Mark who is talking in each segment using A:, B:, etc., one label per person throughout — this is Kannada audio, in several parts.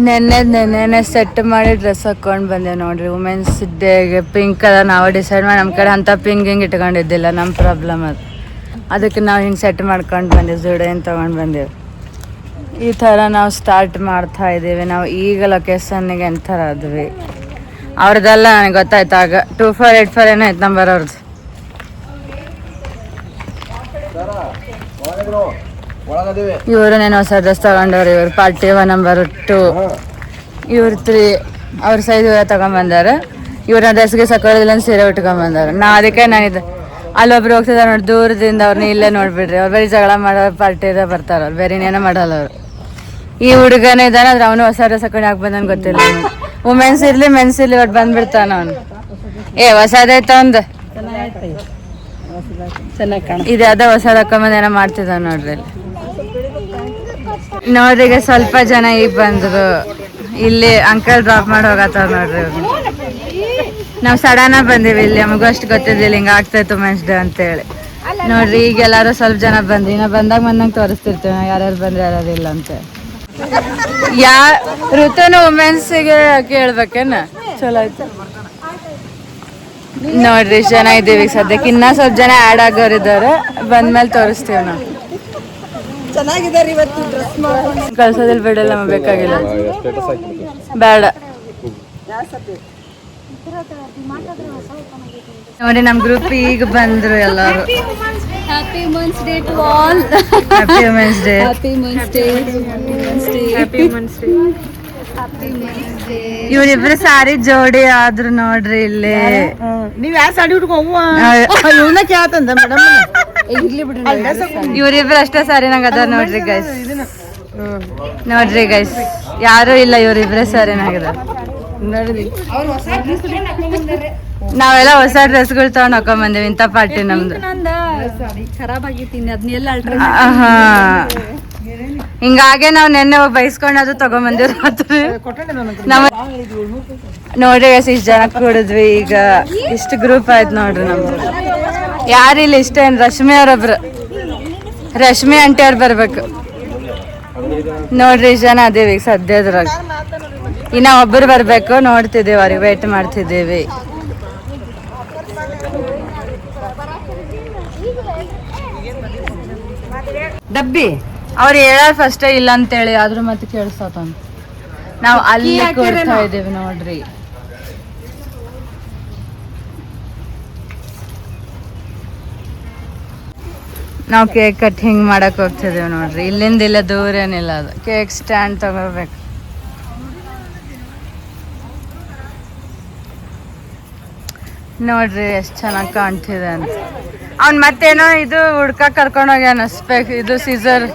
A: ನೆನ್ನೆ ಸೆಟ್ ಮಾಡಿ ಡ್ರೆಸ್ ಹಾಕೊಂಡು ಬಂದೆ ನೋಡ್ರಿ. ವುಮೆನ್ಸ್ ಡೇಗೆ ಪಿಂಕ್ ಕಲರ್ ನಾವು ಡಿಸೈಡ್ ಮಾಡಿ, ನಮ್ಮ ಕಡೆ ಅಂಥ ಪಿಂಕ್ ಹಿಂಗೆ ಇಟ್ಕೊಂಡಿದ್ದಿಲ್ಲ, ನಮ್ಮ ಪ್ರಾಬ್ಲಮ್ ಅದು. ಅದಕ್ಕೆ ನಾವು ಹಿಂಗೆ ಸೆಟ್ ಮಾಡ್ಕೊಂಡು ಬಂದೆವು, ಜುಡೇನು ತೊಗೊಂಡು ಬಂದೆವು. ಈ ಥರ ನಾವು ಸ್ಟಾರ್ಟ್ ಮಾಡ್ತಾ ಇದ್ದೀವಿ. ನಾವು ಈಗ ಲೊಕೇಶನ್ನಿಗೆ ಎಂಥರ ಆದ್ವಿ. ಅವ್ರದ್ದೆಲ್ಲ ನನಗೆ ಗೊತ್ತಾಯ್ತು ಆಗ 2484 ಏನೋ ಆಯ್ತು ನಂಬರ್ ಅವ್ರದ್ದು. ಇವರು నేను ಹೊಸ ಡ್ರೆಸ್ ತಗೊಂಡವ್ರು. ಇವರು ಪಾರ್ಟಿ 1 ನಂಬರ್ 2, ಇವ್ರು 3. ಅವ್ರ ಸೈಜ್ ಇವ್ರ ತಗೊಂಬಂದಾರ. ಇವ್ರನ್ನ ಡ್ರೆಸ್ಗೆ ಸಕೊಳ್ಳೋದಿಲ್ಲ ಅಂತ ಸೀರೆ ಉಟ್ಕೊಂಬಂದಾರ. ಅದಕ್ಕೆ ನಾನಿದ್ದು ಅಲ್ಲೊಬ್ರು ಹೋಗ್ತಿದ್ದಾರೆ ನೋಡಿ ದೂರದಿಂದ, ಅವ್ರನ್ನ ಇಲ್ಲೇ ನೋಡ್ಬಿಡ್ರಿ. ಅವ್ರು ಬೇರೆ ಜಗಳ ಮಾಡೋ ಪಾರ್ಟಿದ ಬರ್ತಾರ, ಅವ್ರು ಬೇರೆ ಇನ್ನೇನೋ ಮಾಡಲ್ಲ ಅವರು. ಈ ಹುಡುಗನೇ ಇದ್ದಾನೆ, ಆದ್ರೆ ಅವನು ಹೊಸ ಡ್ರೆಸ್ ಹಾಕೊಂಡು ಯಾಕೆ ಬಂದನ್ ಗೊತ್ತಿಲ್ಲ. ವುಮೆನ್ಸ್ ಇರ್ಲಿ ಮೆನ್ಸ್ ಇರ್ಲಿ ಒಟ್ಟು ಬಂದ್ಬಿಡ್ತಾನ ಅವನು. ಹೊಸದೈತ ಒಂದು ಇದು ಅದ ಹೊಸದ ಹಾಕೊಂಬಂದು ಏನೋ ಮಾಡ್ತಿದ್ದ ನೋಡ್ರಿ. ನೋಡ್ರಿ ಈಗ ಸ್ವಲ್ಪ ಜನ ಈಗ ಬಂದ್ರು. ಇಲ್ಲಿ ಅಂಕಲ್ ಡ್ರಾಪ್ ಮಾಡಿ ಹೋಗತ್ತಾರ ನೋಡ್ರಿ. ನಾವು ಸಡನ್ ಬಂದೀವಿ, ಇಲ್ಲಿ ನಮಗೂ ಅಷ್ಟು ಗೊತ್ತಿದ್ದಿಲ್ಲ ಹಿಂಗೆ ಆಗ್ತಾಯಿತ್ತು ವುಮೆನ್ಸ್ ಡೇ ಅಂತೇಳಿ. ನೋಡ್ರಿ ಈಗ ಎಲ್ಲರೂ ಸ್ವಲ್ಪ ಜನ ಬಂದ್ರಿ. ನಾವು ಬಂದಂಗೆ ತೋರಿಸ್ತಿರ್ತೀವಿ ನಾವು ಯಾರ್ಯಾರು ಬಂದ್ರೆ ಯಾರ್ಯಾರು ಇಲ್ಲ ಅಂತ. ಋತುನು ವುಮೆನ್ಸಿಗೆ ಕೇಳ್ಬೇಕೇನ? ಚಲೋ ಆಯ್ತು ನೋಡ್ರಿ. ಜನ ಇದ್ದೀವಿ ಸದ್ಯಕ್ಕೆ, ಇನ್ನ ಸ್ವಲ್ಪ ಜನ ಆ್ಯಡ್ ಆಗೋರಿದ್ದಾರೆ. ಬಂದ್ಮೇಲೆ ತೋರಿಸ್ತೀವಿ ನಾವು. ಕಳ್ಸೋದಿಲ್ಲ ಬಿಡಲ್ಲ, ನಮಗೆ ಬೇಕಾಗಿಲ್ಲ ಬೇಡ. ನೋಡಿ ನಮ್ಮ ಗ್ರೂಪ್ ಈಗ ಬಂದ್ರು ಎಲ್ಲರೂ. Happy women's day to all. Happy women's day. Happy women's day. Happy women's day. ಇವರಿಬ್ರು ಸಾರಿ ಜೋಡಿ ಆದ್ರು ನೋಡ್ರಿ ಇಲ್ಲಿ.
B: ನೀವ್ ಯಾವ ಸಾಡಿ ಉಟ್ಕೊಂಡ ಕೇಳ್ತಂದ ಮೇಡಮ್.
A: ಇವರಿಬ್ರು ಅಷ್ಟೇ ಸಾರಿ ನಂಗೆ ಅದಾರ ನೋಡ್ರಿ ಗೈಸ್. ನೋಡ್ರಿ ಗೈಸ್ ಯಾರು ಇಲ್ಲ, ಇವರಿಬ್ರೆ ಸಾರಿ ನಂಗದ. ನಾವೆಲ್ಲ ಹೊಸ ಡ್ರೆಸ್ಗಳು ತಗೊಂಡ್ ಹಾಕೊಂಡ್ ಬಂದೇವಿ. ಇಂಥ ಪಾರ್ಟಿ ನಮ್ದು. ಹಿಂಗಾಗೆ ನಾವು ನೆನ್ನೆ ಹೋಗಿ ಬೈಸ್ಕೊಂಡು ಅದು ತಗೊಂಡ್ಬಂದಿವ್ ರಾತ್ರಿ. ನೋಡ್ರಿ ಇಷ್ಟು ಜನ ಕೂಡಿದ್ವಿ. ಈಗ ಇಷ್ಟು ಗ್ರೂಪ್ ಆಯ್ತು ನೋಡ್ರಿ ನಮ್ದು. ಯಾರಿಲ್ಲ ಇಷ್ಟೇನು, ರಶ್ಮಿ ಅವ್ರೊಬ್ರು, ರಶ್ಮಿ ಆಂಟಿ ಅವ್ರು ಬರ್ಬೇಕು ನೋಡ್ರಿ. ಇಷ್ಟು ಜನ ಅದೇವಿ ಈಗ ಸದ್ಯದ್ರಾಗ. ಇನ್ನ ಒಬ್ಬರು ಬರ್ಬೇಕು, ನೋಡ್ತಿದ್ದೇವೆ, ಅವ್ರಿಗೆ ವೇಟ್ ಮಾಡ್ತಿದ್ದೇವೆ.
B: ಡಬ್ಬಿ
A: ಅವ್ರು ಹೇಳಾರ ಫಸ್ಟೇ ಇಲ್ಲ ಅಂತೇಳಿ, ಆದ್ರೂ ಮತ್ತೆ ಕೇಳಿಸ್ತಾತ. ನಾವು ಅಲ್ಲಿ ಕೊಡ್ತಾ ಇದ್ದೇವೆ ನೋಡ್ರಿ. ನಾವು ಕೇಕ್ ಕಟ್ ಹಿಂಗ್ ಮಾಡಕ್ ಹೋಗ್ತಿದ್ದೇವೆ ನೋಡ್ರಿ. ಇಲ್ಲಿಂದ ಇಲ್ಲ ದೂರ ಏನಿಲ್ಲ, ಅದು ಕೇಕ್ ಸ್ಟ್ಯಾಂಡ್ ತಗೋಬೇಕು. ನೋಡ್ರಿ ಎಷ್ಟು ಚೆನ್ನಾಗಿ ಕಾಣ್ತಿದೆ ಅಂತ. ಅವ್ನ್ ಮತ್ತೇನೋ ಇದು ಹುಡ್ಕ ಕರ್ಕೊಂಡು ಹೋಗ್ಯಾನ ಇದು ಸೀಸರ್.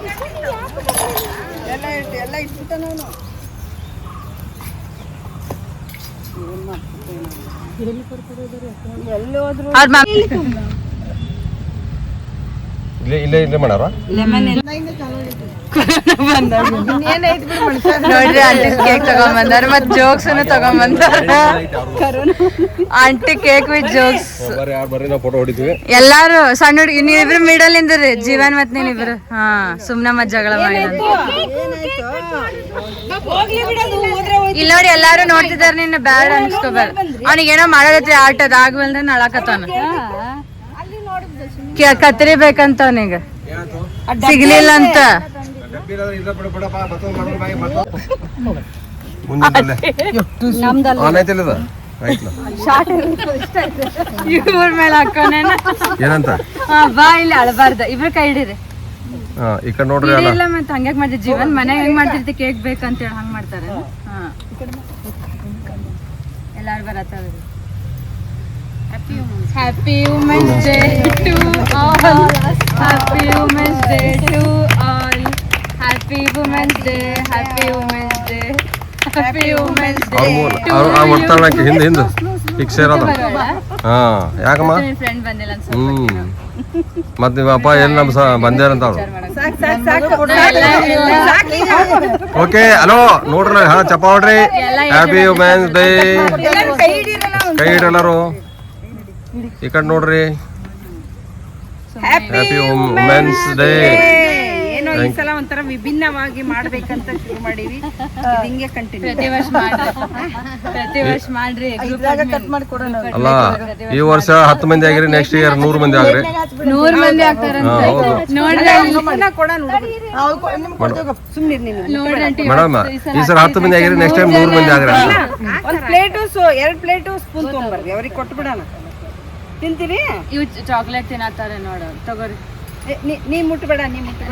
A: ನೋಡ್ರಿ ಆಂಟಿ ಕೇಕ್ ತಗೊಂಡ್ಬಂದಾರ, ಮತ್ ಜೋಕ್ಸ್ ತಗೊಂಡ್ಬಂದಾರ. Aunty cake with jokes. ಎಲ್ಲಾರು ಸಣ್ಣ ಹುಡುಗಿ, ನೀವಿಬ್ರು ಮಿಡಲ್ ಇಂದ್ರಿ, ಜೀವನ್ ಮತ್ ನೀವಿಬ್ರು. ಹಾ ಸುಮ್ನ ಮತ್ ಜಗಳ ಮಾಡಿ. ಇಲ್ಲ ನೋಡಿ ಎಲ್ಲಾರು ನೋಡ್ತಿದಾರ, ನಿನ್ನ ಬ್ಯಾಡ ಅನ್ಸ್ಕೋಬೇಡ. ಅವನಿಗೇನೋ ಮಾಡೋದೈತ್ರಿ ಆಟದ ಆಗ್ಬಲ್ದ ಅಳಾಕತ್ತಾನ. ಕತ್ರಿ ಬೇಕಂತ ಅವನಿಗೆ, ಸಿಗ್ಲಿಲ್ಲ ಅಂತ. ಇವ್ರ ಮೇಲೆ ಹಾಕೋನೇನ ಬಾ ಇಲ್ಲಿ ಅಳಬಾರ್ದ. ಇಬ್ರು ಕೈ ಹಿಡೀರಿ. ಇಲ್ಲ ಮತ್ತೆ ಹಂಗ್ಯಾಕ್ ಮಾಡ್ತೀವಿ, ಜೀವನ್ ಮನ್ಯಾಗ ಹೆಂಗ್ ಮಾಡ್ತಿರ್ತಿ ಕೇಕ್ ಬೇಕಂತ ಹೇಳಿ ಹಂಗ್ ಮಾಡ್ತಾರೆ. ಎಲ್ಲಾರು ಬರತ್ತಾರ. Happy Women's Day to all. Happy Women's Day to all. Happy Women's Day. Happy Women's Day. Happy Women's Day.
C: ಹಿಂದೆ ಹಿಂದೆ ಫಿಕ್ಸ್ ಇರೋದು. ಹಾ ಯಾಕಮ್ಮ
A: ಫ್ರೆಂಡ್ ಬಂದಿಲ್ಲ ಅನ್ಸುತ್ತೆ.
C: ಮತ್ತೆ ನಿಮ್ಮ ಅಪ್ಪ ಎಲ್ಲಿ ನಮ್ಮ ಬಂದ್ಯಾರಂತ ಅವ್ರು. ಓಕೆ ಹಲೋ ನೋಡ್ರಿ, ಹಾ ಚಪ್ಪ ಹೊಡ್ರಿ. Happy women's day. ಕೈ ಹಿಡಲ್ಲರು ಈ ಕಡೆ ನೋಡ್ರಿ. Happy women's day.
B: ಈ ಸಲ ಒಂಥರ ವಿಭಿನ್ನವಾಗಿ ಮಾಡ್ಬೇಕಂತ ಶುರು ಮಾಡೀವಿ. ಹಿಂಗೆ ಕಂಟಿನ್ಯೂ
A: ಪ್ರತಿ ವರ್ಷ ಮಾಡ್ರಿ
B: ಕಟ್ ಮಾಡಿ ಕೊಡೋಣ.
C: ಅಲ್ಲ ಈ ವರ್ಷ 10 ಮಂದಿ ಆಗಿರಿ, ನೆಕ್ಸ್ಟ್ ಇಯರ್ 100 ಮಂದಿ ಆಗ್ರಿ.
A: 100 ಮಂದಿ ಆಗ್ತಾರಂತ ನೋಡ್ರಿ.
C: ಮೇಡಮ್ ಈ ಸಲ 10 ಮಂದಿ ಆಗಿರಿ, ನೆಕ್ಸ್ಟ್ ಟೈಮ್ 100 ಮಂದಿ ಆಗ್ರಿ.
B: ಒಂದ್ ಪ್ಲೇಟು 2 ಪ್ಲೇಟು ಸ್ಪೂನ್ ತೊಗೊಂಬರ್ರಿ, ಅವ್ರಿಗೆ ಕೊಟ್ಟು ಬಿಡೋಣ. ತಿಂತೀರಿ?
A: ಇವ್ ಚಾಕ್ಲೇಟ್ ತಿನ್ನತ್ತಾರೆ ನೋಡು, ತಗೋರಿ.
B: ನೀ ಮುಟ್ಬೇಡ,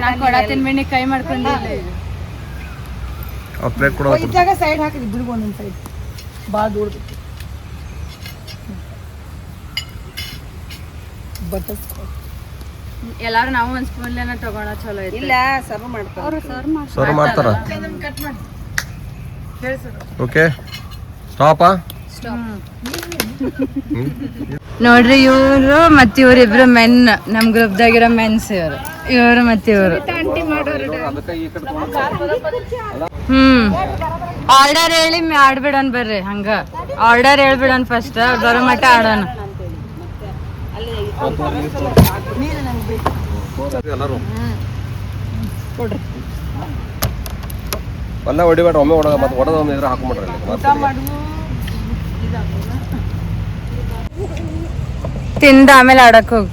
A: ನಾ ಕೊಡತೀನಿ ಬಿಡಿ, ಕೈ ಮಾಡ್ಕೊಂಡಿಲ್ಲ.
C: ಅವ್ರ ಪ್ಲೇಟ್ ಕೊಡೋ
B: ಇದ್ದಾಗ ಸೈಡ್ ಹಾಕಿರಿ, ಇಬ್ಬರಿಗೂ ಒಂದೊಂದು ಸೈಡ್. ಭಾಳ ದೂರ
A: ಎಲ್ಲಾರು ನಾವು ಒಂದ್ ಸ್ಪೂನ್ ತಗೋಣ, ಚಲೋ ಐತಿ.
B: ಇಲ್ಲ, ಸರ್ವ್ ಮಾಡ್ತಾರೆ.
C: ಸರ್ವ್ ಮಾಡ್ತಾರ. Okay stop.
A: ನೋಡ್ರಿ, ಇವ್ರು ಮತ್ ಇವ್ರಿಬ್ರು ಮೆನ್, ನಮ್ ಗ್ರೂಪ್ದಾಗಿರೋ ಮೆನ್ಸ್ ಇವ್ರು ಮತ್ ಇವ್ರು. ಆರ್ಡರ್ ಹೇಳಿ ಆಡ್ಬಿಡೋಣ ಬರ್ರಿ. ಹಂಗ ಆರ್ಡರ್ ಹೇಳ್ಬಿಡೋಣ ಫಸ್ಟ್, ಬರೋ ಮಟ್ಟ ಆಡೋಣ.
C: ಎಲ್ಲರೂ ಅಲ್ಲ ಹೊಡಿಬೇಡ್ರಿ, ಒಮ್ಮೆ ಹೊಡ ಮತ್ತೆ ಹೊಡೆದ ಒಮ್ಮೆ ಇದ್ರೆ ಹಾಕೊಂಡ್ಬಿಡ್ರಿ.
A: ತಿಂದ ಆಮೇಲೆ ಆಡಕ್ ಹೋಗಿ.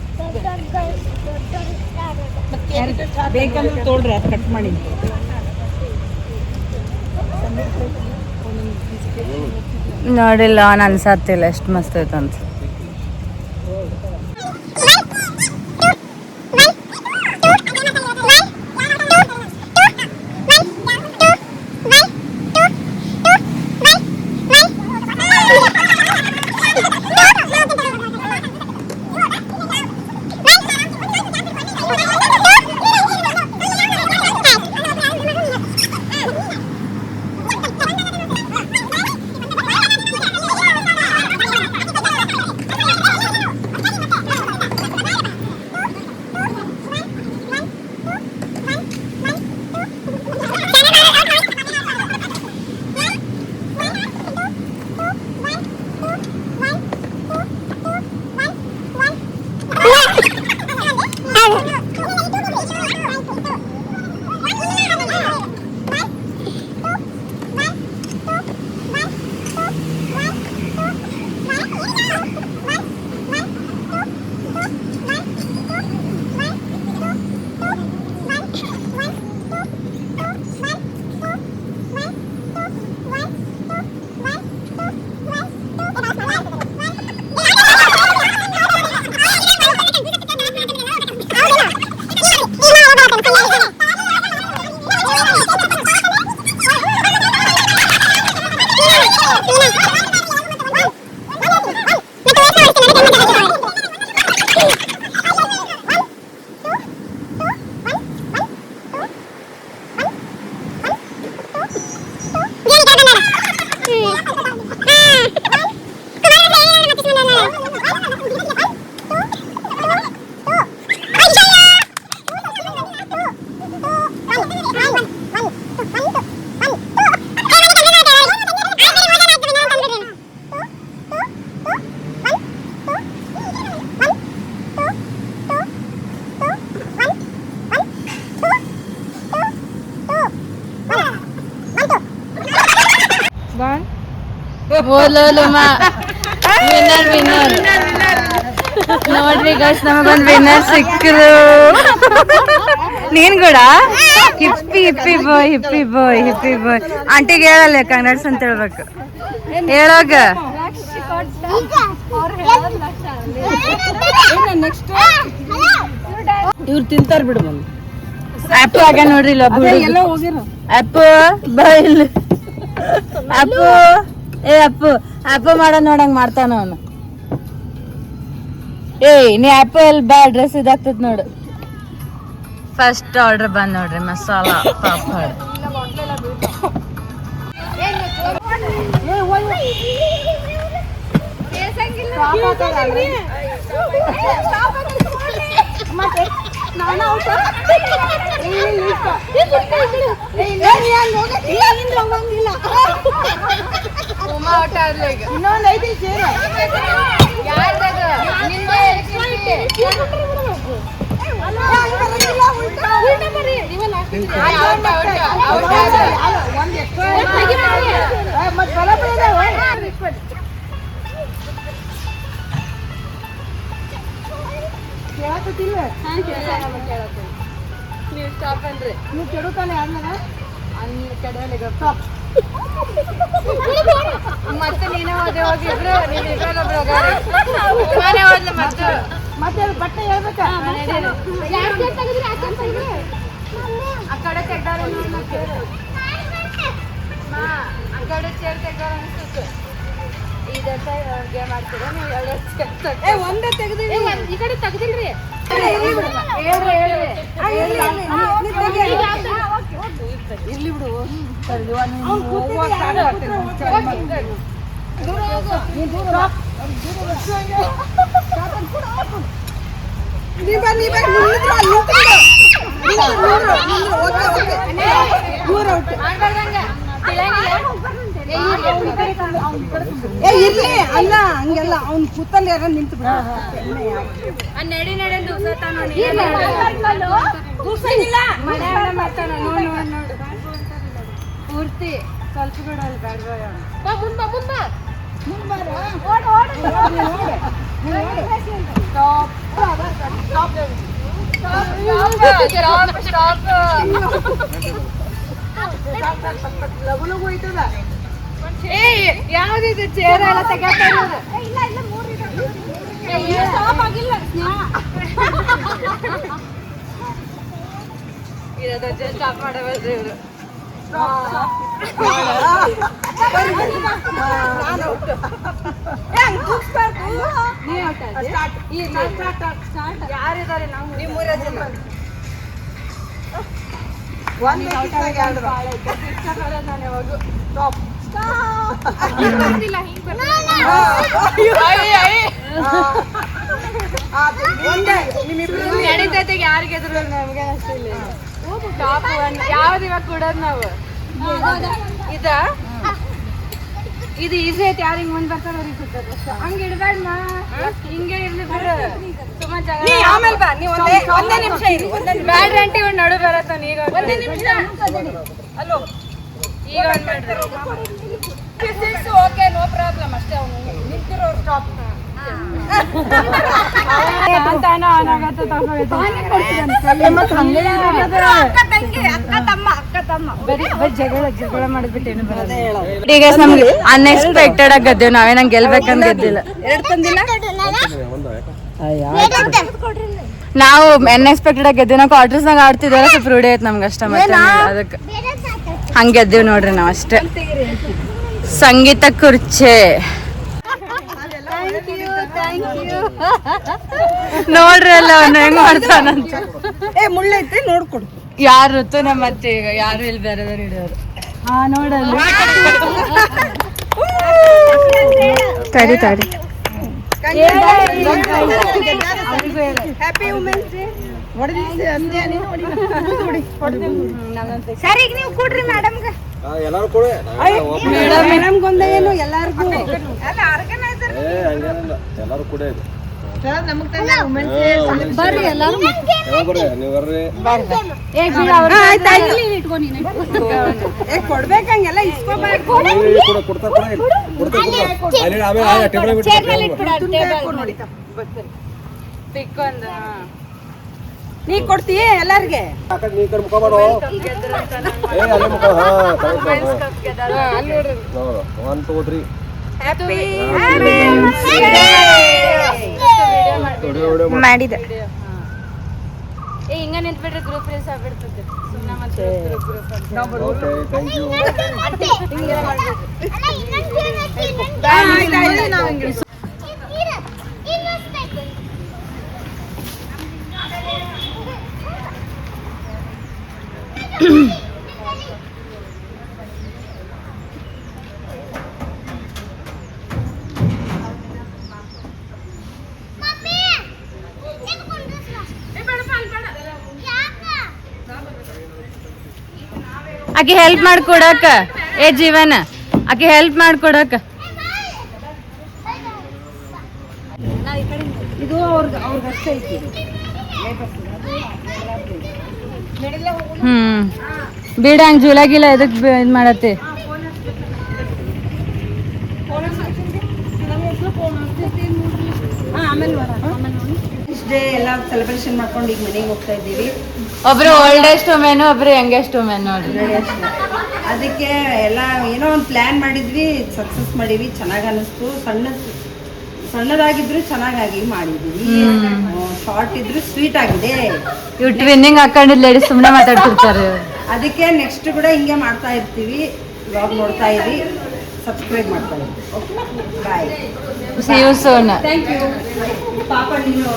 B: ಬೇಕಂದ್ರೆ ತೋಳ್ರಿ, ಅದು ಕಟ್ ಮಾಡಿ.
A: ನೋಡಿಲ್ಲ, ಅವ್ನು ಅನ್ಸತ್ತಿಲ್ಲ ಎಷ್ಟು ಮಸ್ತ್ ಐತಂತ. ವಿನ್ನರ್ ನೋಡ್ರಿ ಗೈಸ್, ನಮಗೊಂದು ವಿನ್ನರ್ ಸಿಕ್ಕರು. ನೀನ್ ಕೂಡ ಹಿಪ್ಪಿ ಹಿಪ್ಪಿ ಬಾಯ್, ಹಿಪ್ಪಿ ಬಾಯ್, ಹಿಪ್ಪಿ ಬಾಯ್. ಆಂಟಿಗೆ ಹೇಳಲ್ಲ, ಕನ್ನಡಸ್ ಅಂತ ಹೇಳ್ಬೇಕು. ಹೇಳೋಗ
B: ಇವ್ರು ತಿಂತಾರ ಬಿಡು. ಬಂದು
A: ಅಪ್ಪು ಆಗ ನೋಡ್ರಿ,
B: ಎಲ್ಲ ಹೋಗಿರ.
A: ಅಪ್ಪು ಬೈಲ್, ಅಪ್ಪು ಏ ಅಪ್ಪು ಅಪ್ಪು ಮಾಡೋ ನೋಡಂಗ್ ಮಾಡ್ತಾನ ಅವನು. ಏಯ್ ನೀ ಅಪ್ಪು ಎಲ್ಲಿ ಬಾ, ಡ್ರೆಸ್ ಇದಾಗ್ತದ ನೋಡು. ಫಸ್ಟ್ ಆರ್ಡರ್ ಬಂದ್ ನೋಡ್ರಿ, ಮಸಾಲಾ ಪಾಪಡ್.
B: ಗೊತ್ತಿಲ್ಲ
A: ನೀವು ಸ್ಟಾಪ್ ಅನ್ರಿ
B: ನೀವು ಕೆಡುತ್ತಾನೆ ಆದ್ಮೇಲೆ
A: ಅಲ್ಲಿ ಕಡೆಯಲ್ಲಿ ಮತ್ತೆ ನೀನೇ ಓದಿ ಹೋಗಿದ್ರು ನೀನು ಇದ್ರಲ್ಲಿ ಮನೆ ಓದ್ಲಿ ಮತ್ತೆ
B: ಮತ್ತೆ ಬಟ್ಟೆ ಹೇಳ್ಬೇಕಾ
A: ಆ ಕಡೆ ತೆಗ್ದಾರ ಆ ಕಡೆ ಚೇರ್ ತೆಗ್ದಾರ ಅನ್ಸುತ್ತೆ ಇದೆಲ್ಲ ಗೇಮ್ ಆಡ್ತೀರಾ ನೀವು ಎರಡು
B: ಒಂದೇ ತೆಗ್ದಿವಿ
A: ಈ ಕಡೆ ತೆಗ್ದಿಲ್ರಿ
B: ಇರ್ಲಿ ಬಿಡು ಇರ್ಲಿ ಅಲ್ಲ ಹಂಗೆಲ್ಲ ಅವ್ನ್ ಕೂತಲ್ಲಿ ಯಾರ ನಿಂತು ಬಿಡ
A: ನಡಿ ನಡಿ ಪೂರ್ತಿ ಸ್ವಲ್ಪ ಕೂಡ ಅಲ್ಲಿ ಯಾವ್ದಿದೆ ಚೇರ್ ಎಲ್ಲ ತೆಗಿತಾ ಇರೋದು ಸ್ಟಾಪ್ ಮಾಡಬಾರ್ದು ಇವರು ಯಾರಿದ್ದಾರೆ ನಾವು ನಿಮ್ಮೂರ ಜನ ನಾನು ಯಾವಾಗ ನಡೀತೈತೆಗೆ ಯಾರಿಗೆ ಎದುರು ನಮ್ಗೆ ಅಷ್ಟಿಲ್ಲ ಯಾವ್ದು ಇವಾಗ ಕೊಡೋದು ನಾವು ಇದು ಈಸಿ ಐತಿ ಯಾರು ಹಿಂಗ್ ಮುಂದ್ ಬರ್ತಾರ ಅವ್ರಿಗೆ ಸಿಗ್ತದೆ ಹಂಗ ಇಡ್ಬೇಡ ಹಿಂಗೆ ಇರ್ಲಿ ಬಿಡು ತುಂಬಾ
B: ಆಮೇಲೆ ಬಾ ನೀವು ಒಂದೇ ನಿಮಿಷ ಇರಿ
A: ಬ್ಯಾಡ್ ಗಂಟೆ ಒಂದು ನಡು ಬರತ್ತ ಈಗ
B: ಒಂದೇ ನಿಮಿಷ
A: ಅಲ್ಲೋ ಈಗ ಓಕೆ ನೋ ಪ್ರಾಬ್ಲಮ್ ಅಷ್ಟೇ ಅವನು ನಿಂತಿರೋ ಸ್ಟಾಪ್ ಜಗಳ ಮಾಡಿಬಿಟ್ಟೇನು ಈಗ ನಮ್ಗೆ ಅನ್ಎಕ್ಸ್ಪೆಕ್ಟೆಡ್ ಆಗಿ ಗೆದ್ದೇವ್ ನಾವೇ ನಂಗೆ ಗೆಲ್ಬೇಕಂತ ಗೆದ್ದಿಲ್ಲ ನಾವು ಅನ್ಎಕ್ಸ್ಪೆಕ್ಟೆಡ್ ಆಗಿ ಗೆದ್ದೇವ್ ನಾವು ಕ್ವಾರ್ಟರ್ಸ್ನಾಗ ಆಡ್ತಿದ್ದೇವೆ ಸ್ವಲ್ಪ ರೂಢಿ ಆಯ್ತು ನಮ್ಗೆ ಅಷ್ಟ ಮತ್ತೆ ಅದಕ್ಕೆ ಹಂಗೆ ಗೆದ್ದೇವ್ ನೋಡ್ರಿ ನಾವು ಅಷ್ಟೇ ಸಂಗೀತ ಕುರ್ಚೆ ನೋಡ್ರಿ ಅಲ್ಲ ಅವನು ಹೆಂಗ್ ಮಾಡ್ತಾನಂತ
B: ಮುಳ್ಳೈತೆ ನೋಡ್ಕೊಡು
A: ಯಾರು ಋತು ನಮ್ಮ ಮತ್ತೆ ಈಗ ಯಾರು ಇಲ್ಲಿ ಬೇರೆದವ್ರು ಹಿಡಿಯೋರು ಹಾ ನೋಡಲ್ಲ ತಡಿ ತಡಿ
B: ಹ್ಯಾಪಿ ವುಮೆನ್ಸ್ ಡೇ ಸರಿ ನೀವು ಕೊಡ್ರಿ ಮೇಡಮ್ಗೆ
C: ಎಲ್ಲಾರು ಕೂಡ
B: ಮೇಡಮ್ಗೊಂದ ಏನು ಎಲ್ಲಾರ್ಗೂ ಅಲ್ಲ ಆರ್ಗನೈಸರ್
C: ಎಲ್ಲಾರು ಕೂಡ ಇದೆ
B: ಬರ್ರಿ ಎಲ್ಲಾರು
C: ನೀವು ಬರ್ರಿ
B: ಕೊಡ್ಬೇಕಂಗೆಲ್ಲ ಇಸ್ಕೋಬೇಕು
C: ಕೊಡ್ತಾ
B: ನೀ ಕೊಡ್ತೀಯ ಎಲ್ಲಾರ್ಗೆ
C: ನೀ ಕಡೆ ಮುಖ ಮಾಡು ಅಲ್ಲೇ ಮುಖ ಹಾ ನೋಡು 1 2 3
B: ಮಾಡಿದ
A: ಹಿಂಗ ನಿಂತ್ಬಿಟ್ರೆ ಗ್ರೂಪ್ ರೇಸ್ ಆಗ್ಬಿಡ್ತದೆ ಸುಮ್ಮನೆ ಮತ್ತೆ
C: ಓಕೆ ಥ್ಯಾಂಕ್ ಯು
A: ಆಕೆ ಹೆಲ್ಪ್ ಮಾಡ್ಕೊಡಕ ಏ ಜೀವನ ಆಕೆ ಹೆಲ್ಪ್ ಮಾಡ್ಕೊಡಕ
B: ಇದು ಅವ್ರಿಗಷ್ಟೇ ಐತಿ
A: ಬಿಡ ಹಂಗ ಜೂಲಾಗಿಲ್ಲ ಎದಕ್ ಇದ್ ಮಾಡತ್ತೆ
B: ಆಮೇಲೆ ಡೇ ಎಲ್ಲ ಸೆಲೆಬ್ರೇಷನ್ ಮಾಡ್ಕೊಂಡು ಈಗ ಮನೆಗೆ ಹೋಗ್ತಾ ಇದ್ದೀವಿ.
A: ಒಬ್ರು ಓಲ್ಡೆಸ್ಟ್ ವುಮೆನ್, ಒಬ್ರು ಯಂಗೆಸ್ಟ್ ವುಮೆನ್ ನೋಡ್ರಿ.
B: ನೋಡಿ ಅಷ್ಟೇ. ಅದಕ್ಕೆ ಎಲ್ಲ ಏನೋ ಒಂದು ಪ್ಲ್ಯಾನ್ ಮಾಡಿದ್ವಿ, ಸಕ್ಸಸ್ ಮಾಡೀವಿ, ಚೆನ್ನಾಗಿ ಅನ್ನಿಸ್ತು. ಸಣ್ಣದಾಗಿದ್ರು ಚೆನ್ನಾಗಿ ಮಾಡಿದ್ವಿ, ಶಾರ್ಟ್ ಇದ್ರು ಸ್ವೀಟ್ ಆಗಿದೆ.
A: ಇವ್ ಟ್ವಿನ್ನಿಂಗ್ ಹಾಕೊಂಡಿದ್ ಲೇಡೀಸ್ ಸುಮ್ಮನೆ ಮಾತಾಡ್ತಿರ್ತಾರೆ.
B: ಅದಕ್ಕೆ ನೆಕ್ಸ್ಟ್ ಕೂಡ ಹಿಂಗೆ ಮಾಡ್ತಾ ಇರ್ತೀವಿ. ಬ್ಲಾಗ್ ನೋಡ್ತಾ ಇರಿ, ಸಬ್ಸ್ಕ್ರೈಬ್ ಮಾಡ್ತಾ ಇರಿ. Bye.
A: See you soon.
B: Thank you. ಪಾಪ ನೀನು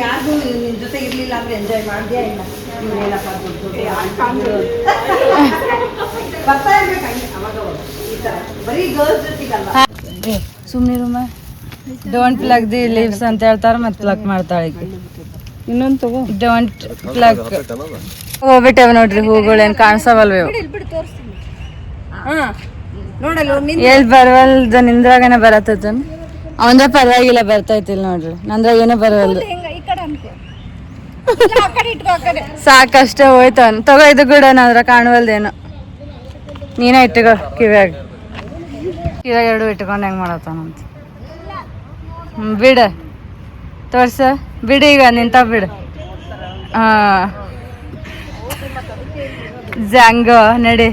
B: ಯಾರಿಗೂ ನಿನ್ನ ಜೊತೆ ಇರಲಿಲ್ಲ ಅಂದ್ರೆ ಎಂಜಾಯ್ ಮಾಡಿದ್ಯಾ ಇಲ್ಲ? ನೀನೇನಪ್ಪ ಬರ್ತಾ ಇರ್ಬೇಕು ಹಂಗೆ ಅವಾಗ ಈ ಥರ ಬರೀ ಗರ್ಲ್ಸ್ ಜೊತೆಗಲ್ಲ.
A: ಸುಮ್ಮನೆ ರೂಮ ಡೋಂಟ್ ಪ್ಲಗ್ ದಿ ಲೀವ್ಸ್ ಅಂತ ಹೇಳ್ತಾರೆ, ಮತ್ತೆ ಪ್ಲಗ್ ಮಾಡ್ತಾಳೆ.
B: ಇನ್ನೊಂದು ತಗೋ.
A: Don't plug. ಹೋಗ್ಬಿಟ್ಟೇವ ನೋಡ್ರಿ, ಹೂಗಳೇನು ಕಾಣಿಸವಲ್ವ ಇವು.
B: ಹಾಂ ನೋಡಲ್ಲ
A: ಎಲ್ಲಿ ಬರವಲ್ದ, ನಿಂದ್ರಾಗನೆ ಬರತ್ತದ. ಅವಂದ್ರೆ ಪರವಾಗಿಲ್ಲ, ಬರ್ತೈತಿಲ್ಲ ನೋಡ್ರಿ. ನಂದ್ರಾಗ ಏನೋ ಬರವಲ್ದು. ಸಾಕಷ್ಟೇ ಹೋಯ್ತವನ್ ತಗೋ. ಇದು ಕೂಡ ನಾದ್ರ ಕಾಣವಲ್ದೇನೋ. ನೀನೇ ಇಟ್ಟುಕೋ ಕಿವ್ಯಾಗ. ಕಿವ್ಯಾಗ ಎರಡು ಇಟ್ಕೊಂಡು ಹೆಂಗೆ ಮಾಡತ್ತಾನಂತ. ಬಿಡ ತೋರ್ಸ, ಬಿಡು ಈಗ ನಿಂತ ಬಿಡು. ಹಾಂ, ಜಾಂಗೋ ನಡಿ.